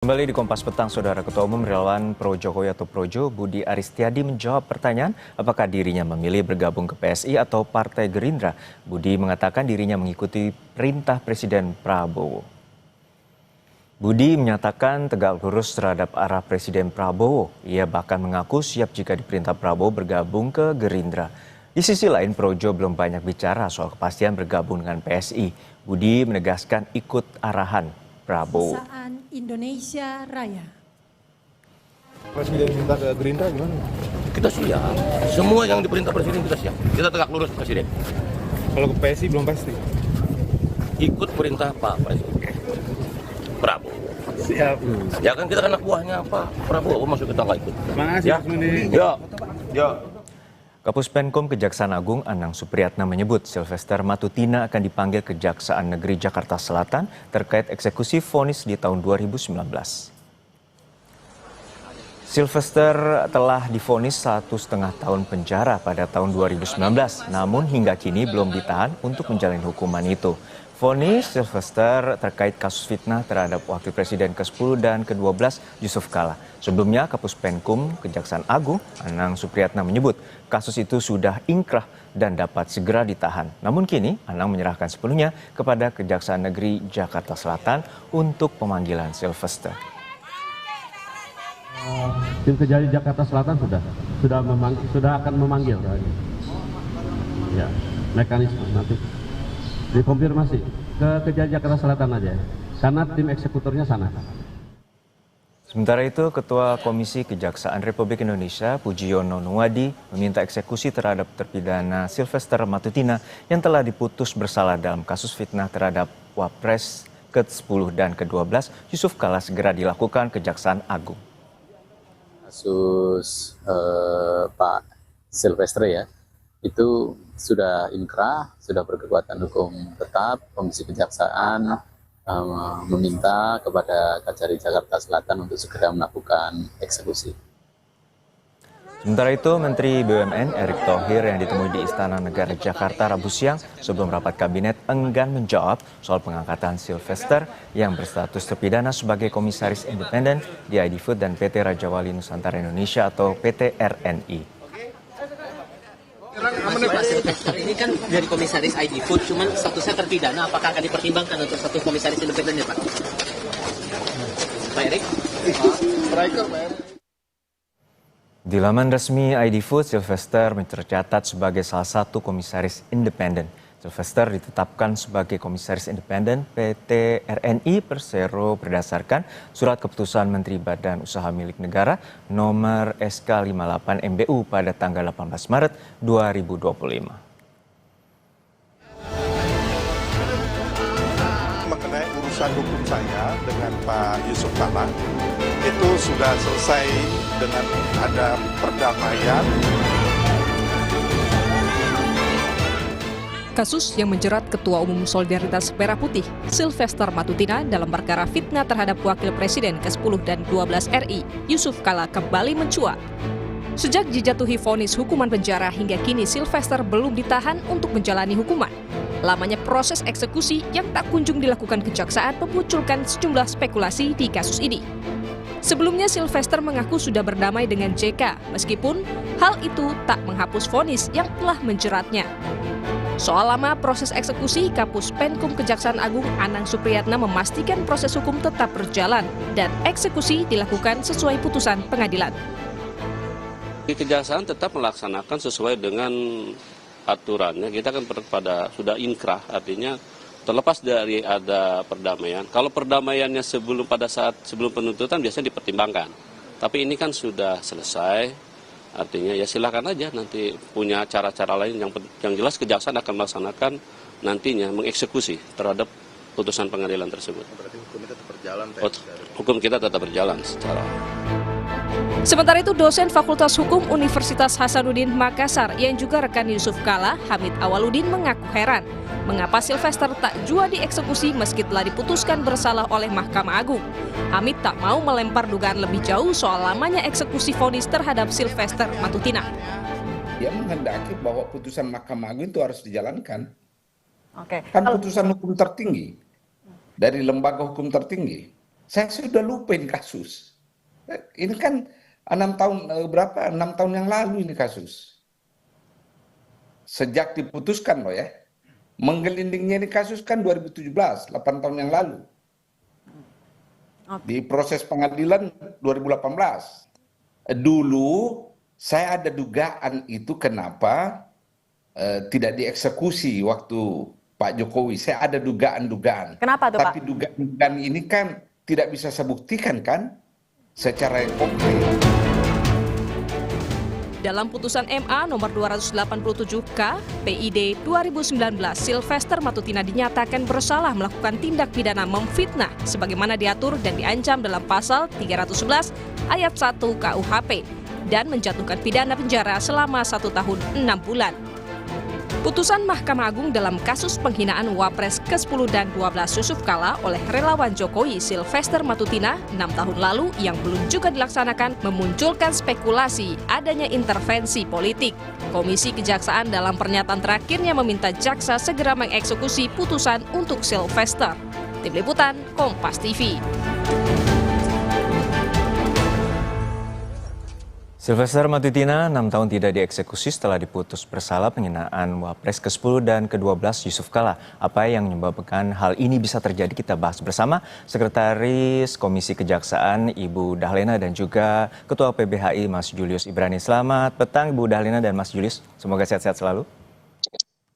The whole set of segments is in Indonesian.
Kembali di Kompas Petang, Saudara Ketua Umum Relawan Pro Jokowi atau Projo, Budi Aristiadi menjawab pertanyaan apakah dirinya memilih bergabung ke PSI atau Partai Gerindra. Budi mengatakan dirinya mengikuti perintah Presiden Prabowo. Budi menyatakan tegak lurus terhadap arah Presiden Prabowo. Ia bahkan mengaku siap jika diperintah Prabowo bergabung ke Gerindra. Di sisi lain, Projo belum banyak bicara soal kepastian bergabung dengan PSI. Budi menegaskan ikut arahan Prabowo. Indonesia Raya. Presiden minta ke Gerindra gimana? Kita siap. Semua yang diperintah Presiden kita siap. Kita tegak lurus Presiden. Kalau ke PSI belum pasti. Ikut perintah Pak Presiden Prabowo. Siap. Ya kan kita kan anak buahnya Pak Prabowo, masuk kita nggak ikut. Makasih Ya. Mas Muni. Ya. Kapus Penkum Kejaksaan Agung Anang Supriyatna menyebut Sylvester Matutina akan dipanggil Kejaksaan Negeri Jakarta Selatan terkait eksekusi vonis di tahun 2019. Sylvester telah divonis 1,5 tahun penjara pada tahun 2019, namun hingga kini belum ditahan untuk menjalani hukuman itu. Vonis Sylvester terkait kasus fitnah terhadap Wakil Presiden ke-10 dan ke-12 Yusuf Kala. Sebelumnya, Kapus Penkum Kejaksaan Agung Anang Supriyatna menyebut kasus itu sudah ingkrah dan dapat segera ditahan. Namun kini Anang menyerahkan sepenuhnya kepada Kejaksaan Negeri Jakarta Selatan untuk pemanggilan Sylvester. Tim Kejari Jakarta Selatan sudah akan memanggil. Ya, mekanisme nanti dikonfirmasi ke Kejari Jakarta Selatan aja, karena tim eksekutornya sana. Sementara itu, Ketua Komisi Kejaksaan Republik Indonesia Pujiyono Nuwadi meminta eksekusi terhadap terpidana Sylvester Matutina yang telah diputus bersalah dalam kasus fitnah terhadap Wapres ke-10 dan ke-12 Yusuf Kala segera dilakukan Kejaksaan Agung. Kasus Pak Sylvester ya, itu sudah inkrah, sudah berkekuatan hukum tetap. Komisi Kejaksaan meminta kepada Kejari Jakarta Selatan untuk segera melakukan eksekusi. Sementara itu, Menteri BUMN Erick Thohir yang ditemui di Istana Negara Jakarta Rabu siang sebelum rapat kabinet enggan menjawab soal pengangkatan Sylvester yang berstatus terpidana sebagai komisaris independen di ID Food dan PT Raja Wali Nusantara Indonesia atau PT RNI. Pak Sylvester ini kan dari komisaris ID Food, cuman statusnya terpidana, apakah akan dipertimbangkan untuk status komisaris independen ya Pak? Pak Erik? Di laman resmi ID Food, Sylvester tercatat sebagai salah satu komisaris independen. Sylvester ditetapkan sebagai komisaris independen PT RNI Persero berdasarkan surat keputusan Menteri Badan Usaha Milik Negara nomor SK 58 MBU pada tanggal 18 Maret 2025. Mengenai urusan hukum saya dengan Pak Yusuf Kala, itu sudah selesai dengan ada perdamaian. Kasus yang menjerat Ketua Umum Solidaritas Merah Putih, Sylvester Matutina dalam perkara fitnah terhadap Wakil Presiden ke-10 dan 12 RI, Yusuf Kala kembali mencuat. Sejak dijatuhi vonis hukuman penjara hingga kini Sylvester belum ditahan untuk menjalani hukuman. Lamanya proses eksekusi yang tak kunjung dilakukan kejaksaan memunculkan sejumlah spekulasi di kasus ini. Sebelumnya Sylvester mengaku sudah berdamai dengan JK, meskipun hal itu tak menghapus vonis yang telah menjeratnya. Soal lama proses eksekusi, Kapus Penkum Kejaksaan Agung Anang Supriyatna memastikan proses hukum tetap berjalan dan eksekusi dilakukan sesuai putusan pengadilan. Kejaksaan tetap melaksanakan sesuai dengan aturannya. Kita kan sudah inkrah, artinya terlepas dari ada perdamaian. Kalau perdamaiannya sebelum penuntutan biasanya dipertimbangkan. Tapi ini kan sudah selesai. Artinya ya silakan aja nanti punya cara-cara lain yang jelas kejaksaan akan melaksanakan nantinya mengeksekusi terhadap putusan pengadilan tersebut. Berarti hukum kita tetap berjalan. Hukum kita tetap berjalan secara. Sementara itu, dosen Fakultas Hukum Universitas Hasanuddin Makassar yang juga rekan Yusuf Kala, Hamid Awaludin mengaku heran mengapa Sylvester tak jua dieksekusi meski telah diputuskan bersalah oleh Mahkamah Agung. Hamid tak mau melempar dugaan lebih jauh soal lamanya eksekusi vonis terhadap Sylvester Matutina. Dia menghendaki bahwa putusan Mahkamah Agung itu harus dijalankan. Oke. Kan putusan hukum tertinggi dari lembaga hukum tertinggi. Saya sudah lupain kasus. Ini kan 6 tahun, 6 tahun yang lalu ini kasus. Sejak diputuskan loh ya. Menggelindingnya ini kasus kan 2017, 8 tahun yang lalu. Di proses pengadilan 2018. Dulu saya ada dugaan itu kenapa tidak dieksekusi waktu Pak Jokowi. Saya ada dugaan-dugaan. Kenapa tuh, Pak? Tapi dugaan-dugaan ini kan tidak bisa saya buktikan kan secara konkret. Dalam putusan MA nomor 287K PID 2019, Sylvester Matutina dinyatakan bersalah melakukan tindak pidana memfitnah sebagaimana diatur dan diancam dalam pasal 311 ayat 1 KUHP dan menjatuhkan pidana penjara selama 1 tahun 6 bulan. Putusan Mahkamah Agung dalam kasus penghinaan Wapres ke-10 dan 12 Yusuf Kala oleh relawan Jokowi Sylvester Matutina 6 tahun lalu yang belum juga dilaksanakan memunculkan spekulasi adanya intervensi politik. Komisi Kejaksaan dalam pernyataan terakhirnya meminta jaksa segera mengeksekusi putusan untuk Sylvester. Tim Liputan, Kompas TV. Sylvester Matutina 6 tahun tidak dieksekusi setelah diputus bersalah penghinaan Wapres ke-10 dan ke-12 Yusuf Kala. Apa yang menyebabkan hal ini bisa terjadi kita bahas bersama Sekretaris Komisi Kejaksaan Ibu Dahlena dan juga Ketua PBHI Mas Julius Ibrani. Selamat petang Ibu Dahlena dan Mas Julius. Semoga sehat-sehat selalu.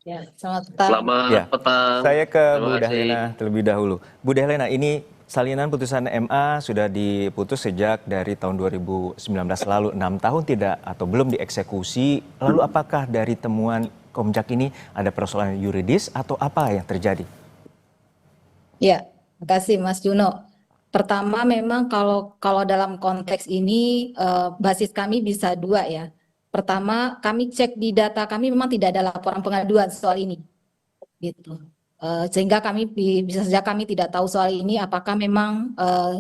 Ya, selamat petang. Selamat petang. Saya ke Bu Dahlena terlebih dahulu. Bu Dahlena, ini salinan putusan MA sudah diputus sejak dari tahun 2019 lalu, 6 tahun tidak atau belum dieksekusi. Lalu apakah dari temuan Komjak ini ada persoalan yuridis atau apa yang terjadi? Ya, terima kasih Mas Juno. Pertama memang kalau dalam konteks ini basis kami bisa dua ya. Pertama, kami cek di data kami memang tidak ada laporan pengaduan soal ini. Gitu. Sehingga kami bisa saja kami tidak tahu soal ini apakah memang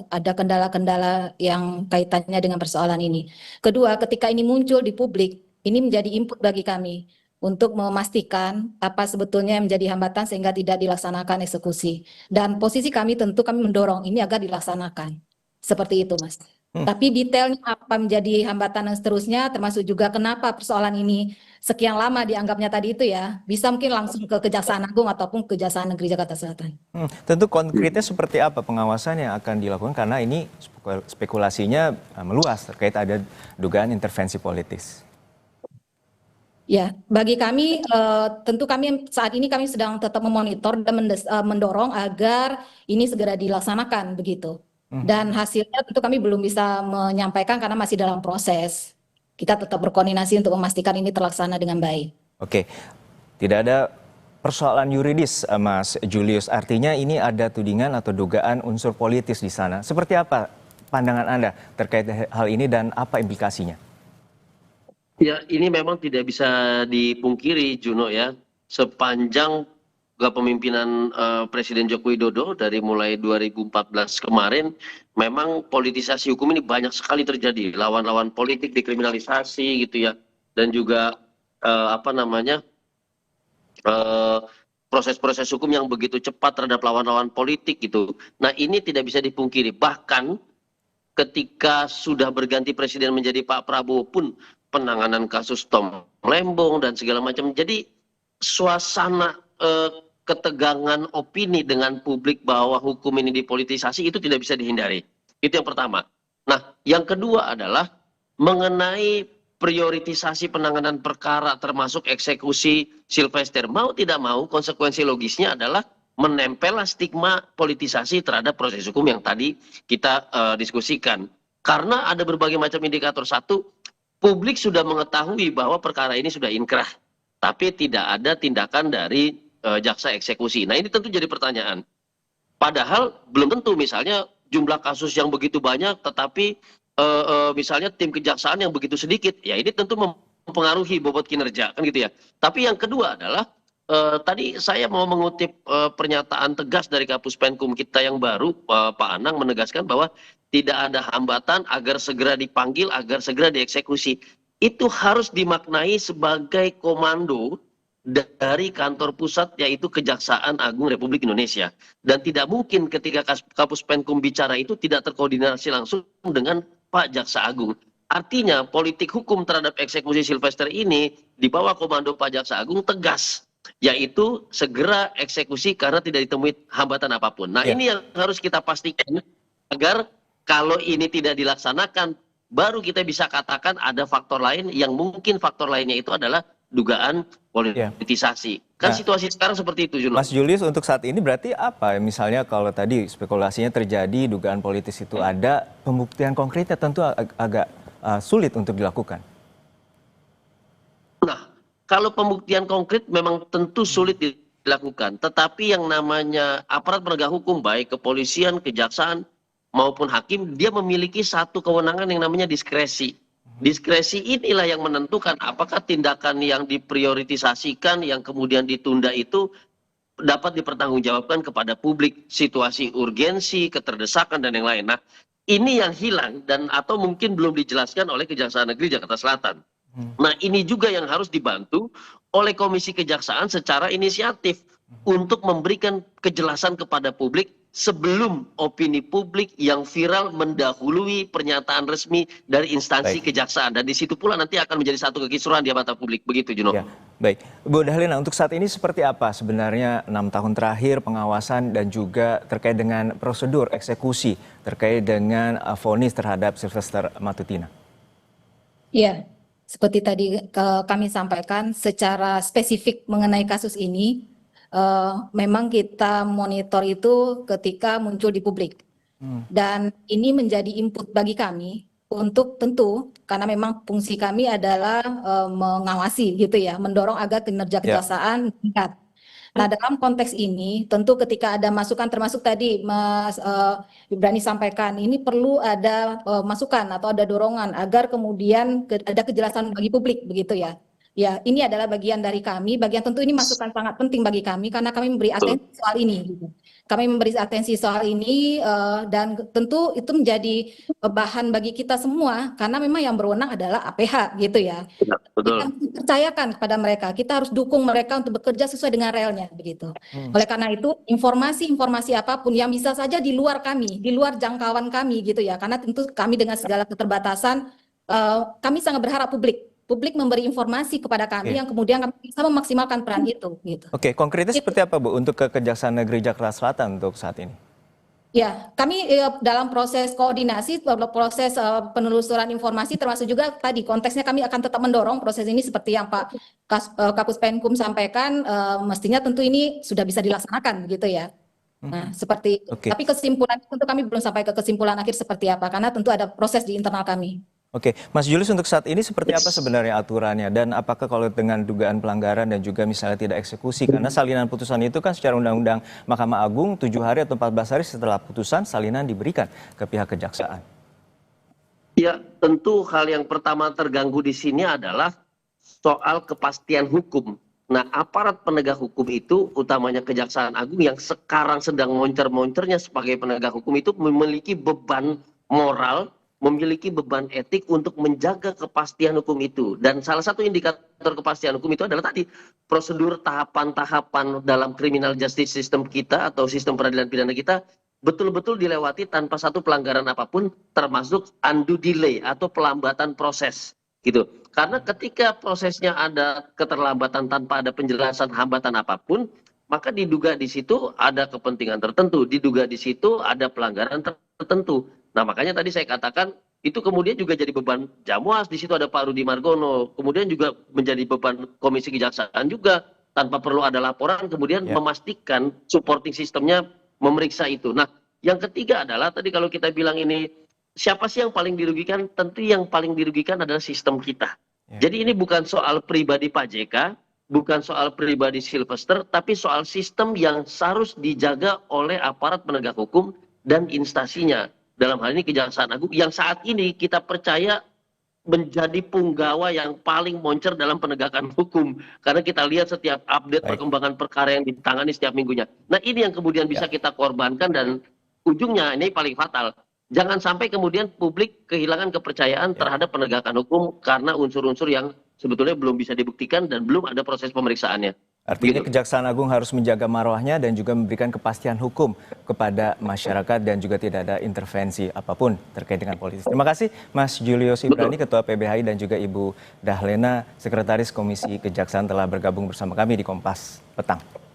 ada kendala-kendala yang kaitannya dengan persoalan ini. Kedua, ketika ini muncul di publik, ini menjadi input bagi kami untuk memastikan apa sebetulnya yang menjadi hambatan sehingga tidak dilaksanakan eksekusi. Dan posisi kami tentu kami mendorong ini agar dilaksanakan. Seperti itu, Mas. Tapi detailnya apa menjadi hambatan dan seterusnya, termasuk juga kenapa persoalan ini sekian lama dianggapnya tadi itu ya, bisa mungkin langsung ke Kejaksaan Agung ataupun Kejaksaan Negeri Jakarta Selatan. Tentu konkretnya seperti apa pengawasan yang akan dilakukan karena ini spekulasinya meluas terkait ada dugaan intervensi politis. Ya, bagi kami tentu kami saat ini kami sedang tetap memonitor dan mendorong agar ini segera dilaksanakan begitu. Dan hasilnya tentu kami belum bisa menyampaikan karena masih dalam proses. Kita tetap berkoordinasi untuk memastikan ini terlaksana dengan baik. Oke, tidak ada persoalan yuridis, Mas Julius. Artinya ini ada tudingan atau dugaan unsur politis di sana. Seperti apa pandangan Anda terkait hal ini dan apa implikasinya? Ya, ini memang tidak bisa dipungkiri, Juno ya. Sepanjang kepemimpinan Presiden Joko Widodo dari mulai 2014 kemarin, memang politisasi hukum ini banyak sekali terjadi. Lawan-lawan politik dikriminalisasi gitu ya, dan juga proses-proses hukum yang begitu cepat terhadap lawan-lawan politik gitu. Nah ini tidak bisa dipungkiri. Bahkan ketika sudah berganti presiden menjadi Pak Prabowo pun penanganan kasus Tom Lembong dan segala macam. Jadi suasana ketegangan opini dengan publik bahwa hukum ini dipolitisasi itu tidak bisa dihindari. Itu yang pertama. Nah, yang kedua adalah mengenai prioritisasi penanganan perkara termasuk eksekusi Sylvester. Mau tidak mau konsekuensi logisnya adalah menempel stigma politisasi terhadap proses hukum yang tadi kita diskusikan. Karena ada berbagai macam indikator. Satu, publik sudah mengetahui bahwa perkara ini sudah inkrah, tapi tidak ada tindakan dari jaksa eksekusi. Nah ini tentu jadi pertanyaan. Padahal belum tentu misalnya jumlah kasus yang begitu banyak, tetapi misalnya tim kejaksaan yang begitu sedikit, ya ini tentu mempengaruhi bobot kinerja kan gitu ya. Tapi yang kedua adalah tadi saya mau mengutip pernyataan tegas dari Kapus Penkum kita yang baru, Pak Anang menegaskan bahwa tidak ada hambatan agar segera dipanggil, agar segera dieksekusi. Itu harus dimaknai sebagai komando dari kantor pusat yaitu Kejaksaan Agung Republik Indonesia. Dan tidak mungkin ketika Kapus Penkum bicara itu tidak terkoordinasi langsung dengan Pak Jaksa Agung. Artinya politik hukum terhadap eksekusi Sylvester ini di bawah komando Pak Jaksa Agung tegas, yaitu segera eksekusi karena tidak ditemui hambatan apapun. Nah, ini yang harus kita pastikan agar kalau ini tidak dilaksanakan, baru kita bisa katakan ada faktor lain yang mungkin faktor lainnya itu adalah dugaan politisasi. Kan situasi sekarang seperti itu, Juno. Mas Julius, untuk saat ini berarti apa? Misalnya kalau tadi spekulasinya terjadi, dugaan politis itu ada, pembuktian konkretnya tentu agak sulit untuk dilakukan. Nah, kalau pembuktian konkret memang tentu sulit dilakukan. Tetapi yang namanya aparat penegak hukum, baik kepolisian, kejaksaan, maupun hakim, dia memiliki satu kewenangan yang namanya diskresi. Diskresi inilah yang menentukan apakah tindakan yang diprioritisasikan, yang kemudian ditunda itu dapat dipertanggungjawabkan kepada publik, situasi urgensi, keterdesakan, dan yang lain. Nah, ini yang hilang dan atau mungkin belum dijelaskan oleh Kejaksaan Negeri Jakarta Selatan. Nah, ini juga yang harus dibantu oleh Komisi Kejaksaan secara inisiatif untuk memberikan kejelasan kepada publik sebelum opini publik yang viral mendahului pernyataan resmi dari instansi kejaksaan. Dan di situ pula nanti akan menjadi satu kekisruhan di mata publik. Begitu, Juno. Ya, baik. Bu Dahliana, untuk saat ini seperti apa sebenarnya 6 tahun terakhir pengawasan dan juga terkait dengan prosedur eksekusi terkait dengan vonis terhadap Sylvester Matutina? Ya, seperti tadi kami sampaikan secara spesifik mengenai kasus ini, memang kita monitor itu ketika muncul di publik. Dan ini menjadi input bagi kami untuk tentu, karena memang fungsi kami adalah mengawasi gitu ya, mendorong agar kinerja kejaksaan meningkat. Nah, dalam konteks ini tentu ketika ada masukan, termasuk tadi Mas Ibrani sampaikan, ini perlu ada masukan atau ada dorongan agar kemudian ada kejelasan bagi publik begitu ya. Ya, ini adalah bagian dari kami, bagian tentu ini masukan sangat penting bagi kami karena kami memberi atensi soal ini. Gitu. Kami memberi atensi soal ini dan tentu itu menjadi bahan bagi kita semua karena memang yang berwenang adalah APH gitu ya. Betul. Kita percayakan kepada mereka, kita harus dukung mereka untuk bekerja sesuai dengan relnya begitu. Oleh karena itu informasi-informasi apapun yang bisa saja di luar kami, di luar jangkauan kami gitu ya. Karena tentu kami dengan segala keterbatasan, kami sangat berharap publik memberi informasi kepada kami yang kemudian kami bisa memaksimalkan peran itu. Gitu. Oke, konkretnya seperti apa Bu untuk Kejaksaan Negeri Jakarta Selatan untuk saat ini? Ya, kami dalam proses koordinasi, proses penelusuran informasi termasuk juga tadi konteksnya kami akan tetap mendorong proses ini seperti yang Pak Kapus Penkum sampaikan, mestinya tentu ini sudah bisa dilaksanakan begitu ya. Nah, seperti tapi kesimpulan tentu kami belum sampai ke kesimpulan akhir seperti apa karena tentu ada proses di internal kami. Oke, Mas Julius untuk saat ini seperti apa sebenarnya aturannya dan apakah kalau dengan dugaan pelanggaran dan juga misalnya tidak eksekusi karena salinan putusan itu kan secara undang-undang Mahkamah Agung 7 hari atau 14 hari setelah putusan salinan diberikan ke pihak kejaksaan? Ya, tentu hal yang pertama terganggu di sini adalah soal kepastian hukum. Nah, aparat penegak hukum itu utamanya Kejaksaan Agung yang sekarang sedang moncer-moncernya sebagai penegak hukum itu memiliki beban moral, memiliki beban etik untuk menjaga kepastian hukum itu. Dan salah satu indikator kepastian hukum itu adalah tadi prosedur tahapan-tahapan dalam criminal justice system kita atau sistem peradilan pidana kita betul-betul dilewati tanpa satu pelanggaran apapun termasuk undue delay atau pelambatan proses gitu. Karena ketika prosesnya ada keterlambatan tanpa ada penjelasan hambatan apapun, maka diduga di situ ada kepentingan tertentu, diduga di situ ada pelanggaran tertentu. Nah, makanya tadi saya katakan itu kemudian juga jadi beban Jamwas, di situ ada Pak Rudi Margono, kemudian juga menjadi beban Komisi Kejaksaan juga tanpa perlu ada laporan, kemudian memastikan supporting sistemnya memeriksa itu. Nah, yang ketiga adalah tadi kalau kita bilang ini siapa sih yang paling dirugikan? Tentu yang paling dirugikan adalah sistem kita. Jadi ini bukan soal pribadi Pak JK, bukan soal pribadi Sylvester, tapi soal sistem yang harus dijaga oleh aparat penegak hukum dan instansinya. Dalam hal ini Kejaksaan Agung yang saat ini kita percaya menjadi punggawa yang paling moncer dalam penegakan hukum. Karena kita lihat setiap update perkembangan perkara yang ditangani setiap minggunya. Nah, ini yang kemudian bisa kita korbankan dan ujungnya ini paling fatal. Jangan sampai kemudian publik kehilangan kepercayaan terhadap penegakan hukum karena unsur-unsur yang sebetulnya belum bisa dibuktikan dan belum ada proses pemeriksaannya. Artinya Begitu. Kejaksaan Agung harus menjaga marwahnya dan juga memberikan kepastian hukum kepada masyarakat dan juga tidak ada intervensi apapun terkait dengan politis. Terima kasih Mas Julius Ibrani, Ketua PBHI, dan juga Ibu Dahlena, Sekretaris Komisi Kejaksaan telah bergabung bersama kami di Kompas Petang.